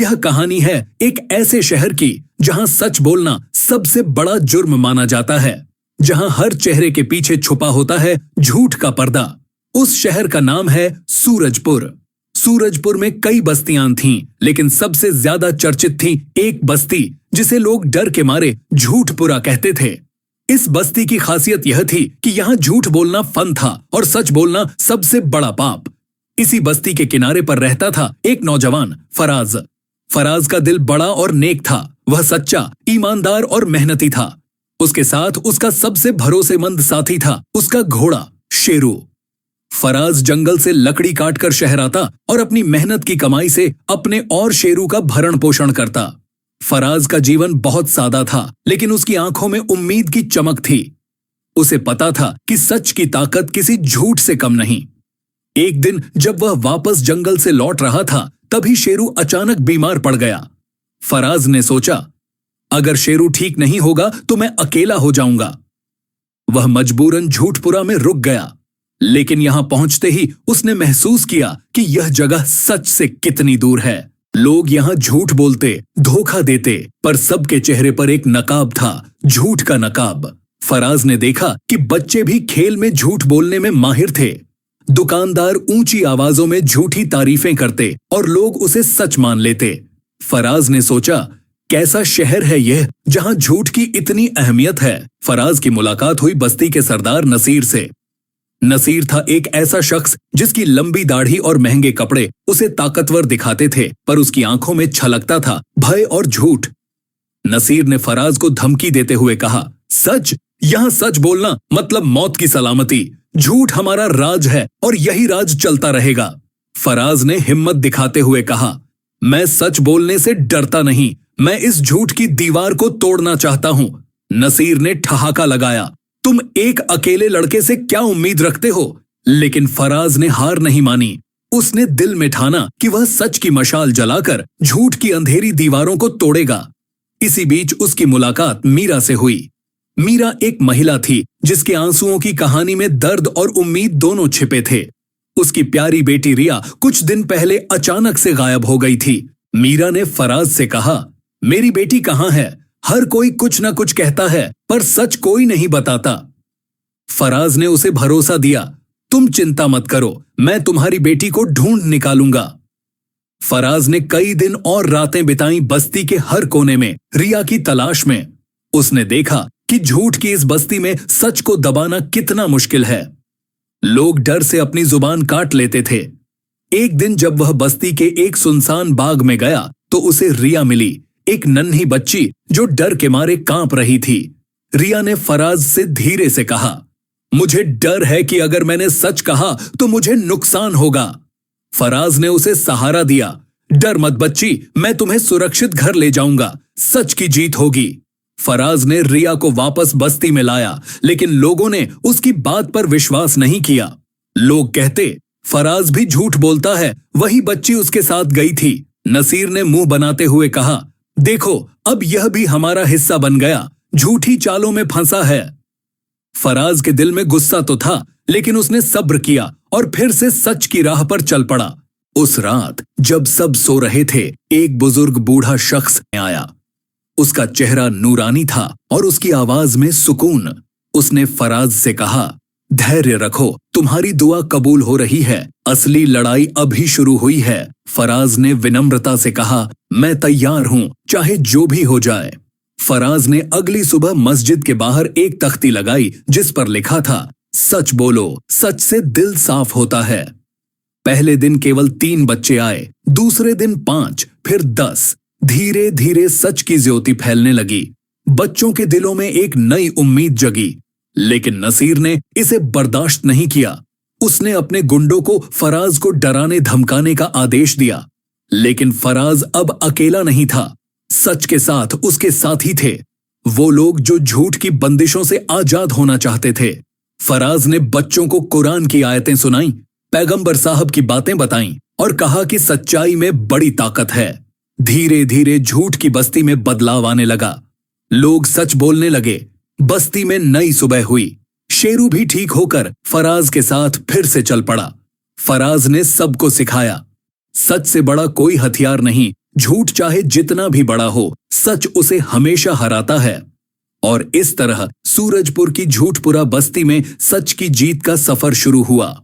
यह कहानी है एक ऐसे शहर की जहां सच बोलना सबसे बड़ा जुर्म माना जाता है, जहां हर चेहरे के पीछे छुपा होता है झूठ का पर्दा। उस शहर का नाम है सूरजपुर। सूरजपुर में कई बस्तियां थीं, लेकिन सबसे ज्यादा चर्चित थी एक बस्ती जिसे लोग डर के मारे झूठपुरा कहते थे। इस बस्ती की खासियत यह थी कि यहाँ झूठ बोलना फन था और सच बोलना सबसे बड़ा पाप। इसी बस्ती के किनारे पर रहता था एक नौजवान फराज। फराज का दिल बड़ा और नेक था। वह सच्चा, ईमानदार और मेहनती था। उसके साथ उसका सबसे भरोसेमंद साथी था उसका घोड़ा शेरू। फराज जंगल से लकड़ी काटकर शहर आता और अपनी मेहनत की कमाई से अपने और शेरू का भरण पोषण करता। फराज का जीवन बहुत सादा था, लेकिन उसकी आंखों में उम्मीद की चमक थी। उसे पता था कि सच की ताकत किसी झूठ से कम नहीं। एक दिन जब वह वापस जंगल से लौट रहा था, तभी शेरू अचानक बीमार पड़ गया। फराज ने सोचा, अगर शेरू ठीक नहीं होगा तो मैं अकेला हो जाऊंगा। वह मजबूरन झूठपुरा में रुक गया, लेकिन यहां पहुंचते ही उसने महसूस किया कि यह जगह सच से कितनी दूर है। लोग यहां झूठ बोलते, धोखा देते, पर सबके चेहरे पर एक नकाब था, झूठ का नकाब। फराज ने देखा कि बच्चे भी खेल में झूठ बोलने में माहिर थे। दुकानदार ऊंची आवाजों में झूठी तारीफें करते और लोग उसे सच मान लेते। फराज ने सोचा, कैसा शहर है यह जहां झूठ की इतनी अहमियत है। फराज की मुलाकात हुई बस्ती के सरदार नसीर से। नसीर था एक ऐसा शख्स जिसकी लंबी दाढ़ी और महंगे कपड़े उसे ताकतवर दिखाते थे, पर उसकी आंखों में छलकता था भय और झूठ। नसीर ने फराज को धमकी देते हुए कहा, सच, यहां सच बोलना मतलब मौत की सलामती। झूठ हमारा राज है और यही राज चलता रहेगा। फराज ने हिम्मत दिखाते हुए कहा, मैं सच बोलने से डरता नहीं, मैं इस झूठ की दीवार को तोड़ना चाहता हूं। नसीर ने ठहाका लगाया, तुम एक अकेले लड़के से क्या उम्मीद रखते हो? लेकिन फराज ने हार नहीं मानी। उसने दिल में ठाना कि वह सच की मशाल जलाकर झूठ की अंधेरी दीवारों को तोड़ेगा। इसी बीच उसकी मुलाकात मीरा से हुई। मीरा एक महिला थी जिसके आंसुओं की कहानी में दर्द और उम्मीद दोनों छिपे थे। उसकी प्यारी बेटी रिया कुछ दिन पहले अचानक से गायब हो गई थी। मीरा ने फराज से कहा, मेरी बेटी कहाँ है? हर कोई कुछ न कुछ कहता है, पर सच कोई नहीं बताता। फराज ने उसे भरोसा दिया, तुम चिंता मत करो, मैं तुम्हारी बेटी को ढूंढ निकालूंगा। फराज ने कई दिन और रातें बिताई बस्ती के हर कोने में रिया की तलाश में। उसने देखा कि झूठ की इस बस्ती में सच को दबाना कितना मुश्किल है। लोग डर से अपनी जुबान काट लेते थे। एक दिन जब वह बस्ती के एक सुनसान बाग में गया तो उसे रिया मिली, एक नन्ही बच्ची जो डर के मारे कांप रही थी। रिया ने फराज से धीरे से कहा, मुझे डर है कि अगर मैंने सच कहा तो मुझे नुकसान होगा। फराज ने उसे सहारा दिया, डर मत बच्ची, मैं तुम्हें सुरक्षित घर ले जाऊंगा, सच की जीत होगी। फराज ने रिया को वापस बस्ती में लाया, लेकिन लोगों ने उसकी बात पर विश्वास नहीं किया। लोग कहते, फराज भी झूठ बोलता है, वही बच्ची उसके साथ गई थी। नसीर ने मुंह बनाते हुए कहा, देखो, अब यह भी हमारा हिस्सा बन गया, झूठी चालों में फंसा है। फराज के दिल में गुस्सा तो था, लेकिन उसने सब्र किया और फिर से सच की राह पर चल पड़ा। उस रात जब सब सो रहे थे, एक बुजुर्ग बूढ़ा शख्स आया। उसका चेहरा नूरानी था और उसकी आवाज में सुकून। उसने फराज से कहा, धैर्य रखो, तुम्हारी दुआ कबूल हो रही है, असली लड़ाई अभी शुरू हुई है। फराज ने विनम्रता से कहा, मैं तैयार हूं, चाहे जो भी हो जाए। फराज ने अगली सुबह मस्जिद के बाहर एक तख्ती लगाई जिस पर लिखा था, सच बोलो, सच से दिल साफ होता है। पहले दिन केवल 3 बच्चे आए, दूसरे दिन 5, फिर 10। धीरे धीरे सच की ज्योति फैलने लगी। बच्चों के दिलों में एक नई उम्मीद जगी। लेकिन नसीर ने इसे बर्दाश्त नहीं किया। उसने अपने गुंडों को फराज को डराने धमकाने का आदेश दिया। लेकिन फराज अब अकेला नहीं था, सच के साथ उसके साथी थे, वो लोग जो झूठ की बंदिशों से आजाद होना चाहते थे। फराज ने बच्चों को कुरान की आयतें सुनाई, पैगंबर साहब की बातें बताईं और कहा कि सच्चाई में बड़ी ताकत है। धीरे धीरे झूठ की बस्ती में बदलाव आने लगा। लोग सच बोलने लगे। बस्ती में नई सुबह हुई। शेरू भी ठीक होकर फराज के साथ फिर से चल पड़ा। फराज ने सबको सिखाया, सच से बड़ा कोई हथियार नहीं झूठ चाहे जितना भी बड़ा हो, सच उसे हमेशा हराता है। और इस तरह सूरजपुर की झूठपुरा बस्ती में सच की जीत का सफर शुरू हुआ।